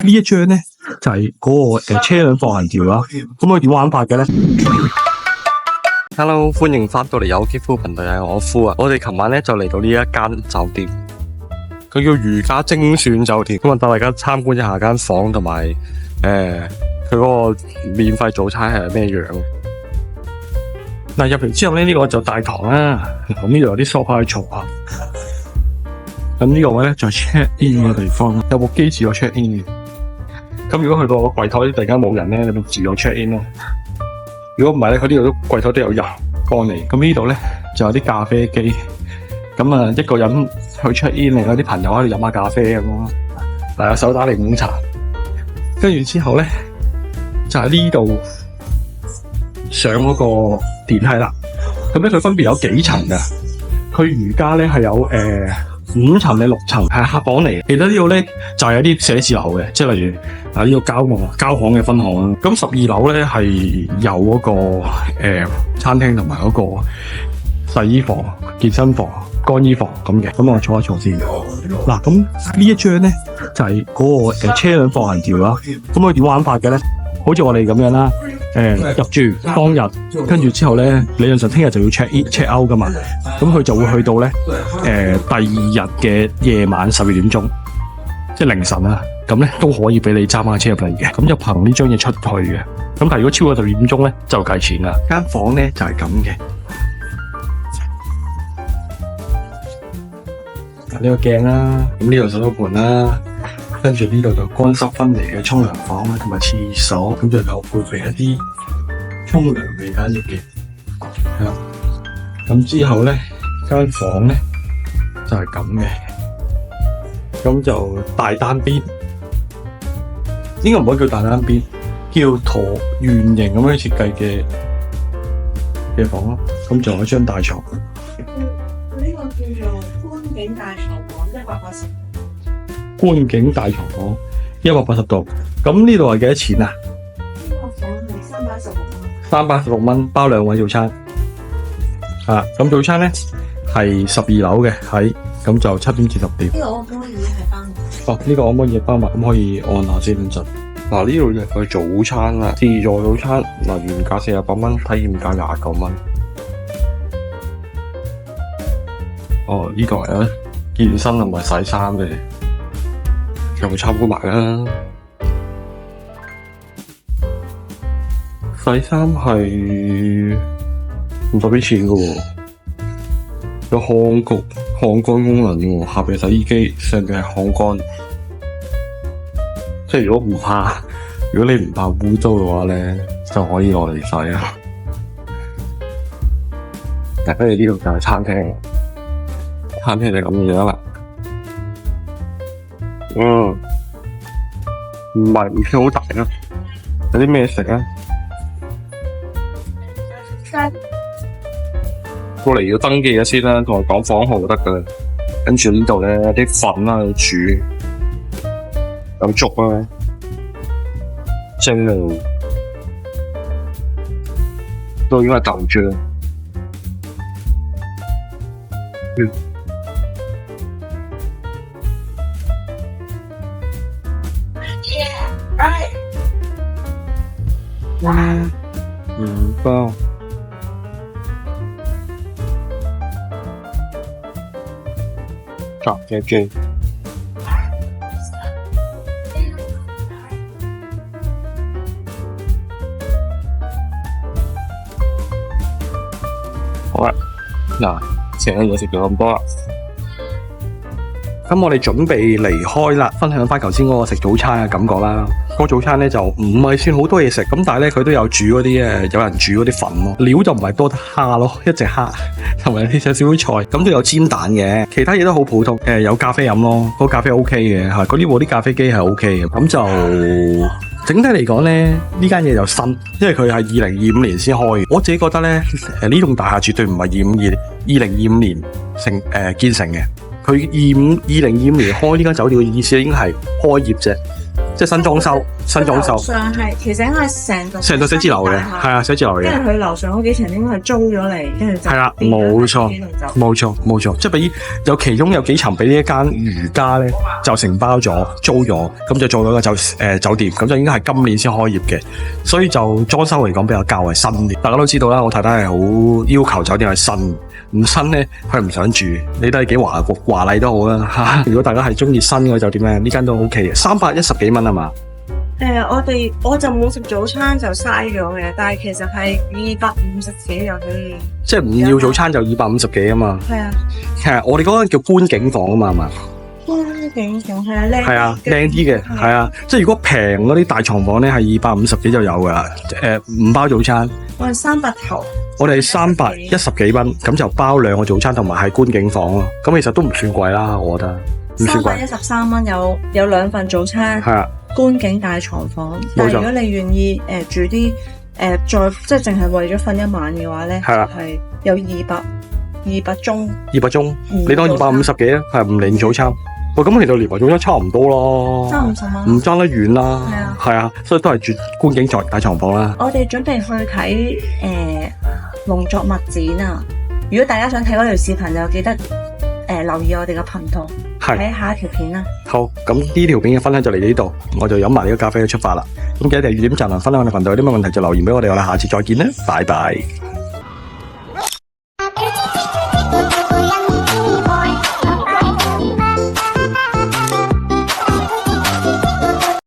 呢一張咧就係嗰個車輛放行條啦。咁佢點玩法嘅咧 ？Hello， 歡迎翻到嚟有機夫頻道，係我夫啊。我哋琴晚咧就嚟到呢一間酒店，佢叫如家精選酒店。咁啊，帶大家參觀一下間房同埋佢嗰個免費早餐係咩樣。嗱，入嚟之後咧，呢個就大堂啦。咁呢度有啲梳化去坐下。咁呢個位咧就係 check in 嘅地方，有部機自動 check in 嘅。咁如果去到個櫃台突然間冇人咧，你咪自動 check in 咯。如果唔係咧，佢呢度都櫃台都有人過嚟。咁呢度咧就有啲咖啡機。咁啊，一個人去 check in 嚟，有啲朋友喺度飲下咖啡咁咯。嗱，有手打檸檬茶。跟住之後咧，就喺呢度上嗰個電梯啦。咁咧佢分別有幾層噶。佢如家咧係有5層定6層係客房嚟，其實呢度咧就係有啲寫字樓嘅，即係例如呢個交行嘅分行啦。咁12樓咧係有嗰個餐廳同埋嗰個洗衣房、健身房、乾衣房咁嘅。咁我坐一坐先。嗱，咁呢一張咧就係嗰個車輛放行條啦。咁佢點玩法嘅咧？好似我哋咁樣啦。入住當日，跟住之後咧，理論上聽日就要 check in check out 噶嘛，咁佢就會去到咧，第二日嘅夜晚12點鐘，即係凌晨啦，咁咧都可以俾你揸翻車入嚟嘅，咁就憑呢張嘢出去嘅，咁但係如果超過12點鐘咧，就計錢啦。間房咧就係咁嘅，呢個鏡啦，咁呢度洗手盤啦。跟住呢度就乾濕分離嘅沖涼房啦，同埋廁所，咁就有配備一啲沖涼嘅間浴嘅。係啦，咁之後咧間房咧就係咁嘅，咁就大單邊，應該唔可以叫大單邊，叫橢圓形咁樣設計嘅房咯。咁仲有一張大床。呢個叫做觀景大床房，180。觀景大床房180度，咁呢度係幾多錢啊？呢個房係316蚊。316蚊包2位早餐。咁早餐咧係12樓嘅，咁就7點至10點。呢個可唔可以係包埋？呢個可唔可以包埋？咁可以按下先陣。嗱，呢度就係佢早餐啦，自助早餐，原價48蚊，體驗價29蚊。哦，呢個係健身同埋洗衫嘅。又參觀埋啦，洗衫係唔使俾錢嘅喎，有烘乾功能嘅喎，下邊洗衣機，上邊係烘乾。即係如果你唔怕污糟嘅話咧，就可以攞嚟洗啊。嗱，跟住呢度就係餐廳，餐廳就咁樣啦。唔算好大啦，有啲咩食啊？過嚟要登記咗先啦，同我講房號就得噶啦。跟住呢度咧有啲粉啦，要煮，有粥啦，蒸啊，都應該係豆漿。包炸嘅雞，好啦，嗱，成日嘢食咗咁多啦。咁我哋準備離開啦，分享翻頭先嗰個食早餐嘅感覺啦。嗰個早餐咧就唔係算好多嘢食，咁但係咧佢都有煮嗰啲有人煮嗰啲粉咯，料就唔係多得蝦咯，一隻蝦同埋啲少少菜，咁都有煎蛋嘅，其他嘢都好普通。有咖啡飲咯，個咖啡 OK 嘅嚇，嗰啲部啲咖啡機係 OK 嘅。咁就整體嚟講咧，呢間嘢就新，因為佢係2025年先開。我自己覺得咧，呢棟大廈絕對唔係2025年建成嘅。佢2025年開呢間酒店嘅意思應該係開業啫。即係新裝修，新裝修樓，上係其實應該係成棟寫字樓嘅，係係啊，寫字樓嘅跟。住佢樓上嗰幾層應該係租咗嚟，跟住就係啦變咗冇錯呢度就冇錯冇錯，即係俾其中有幾層俾呢一間瑜伽咧，就承包咗租咗，咁就做到個酒店，咁就應該係今年先開業嘅，所以就裝修嚟講比較較為新啲。大家都知道啦，我太太係好要求酒店係新，唔新咧佢唔想住，你都係幾華麗都好啦。如果大家係中意新嘅酒店咧，呢間都 OK 嘅，310幾蚊啊嘛。我就冇食早餐就嘥咗嘅，但係其實係250幾就可以。即係唔要早餐就250幾啊嘛。係啊，其實我哋嗰間叫觀景房啊嘛，係嘛？觀景房係啊，靚係啊，靚啲嘅，係啊，即係如果平嗰啲大床房咧係250幾就有噶啦，唔包早餐。我係300頭，我哋310幾蚊，咁就包2個早餐同埋係觀景房咯。咁其實都唔算貴啦，我覺得唔算貴。 313蚊有2份早餐，係啊，觀景大床房。冇錯但係如果你願意住啲再即係淨係為咗瞓一晚嘅話咧，係啊係有200鐘。 200鐘，你當250幾啊？係唔連早餐。喂，咁其實連埋早餐差唔多咯，差50蚊。唔爭得遠啦。係啊係啊，所以都係住觀景大床房啦。我哋準備去睇農作物展啊！如果大家想睇嗰條視頻，就記得留意我哋嘅頻道，係睇下一條片啦。好，咁呢條片嘅分享就嚟呢度，我就飲埋呢個咖啡去出發啦。咁記得點讚同分享我哋頻道，有啲咩問題就留言俾我哋，我哋下次再見啦，拜拜。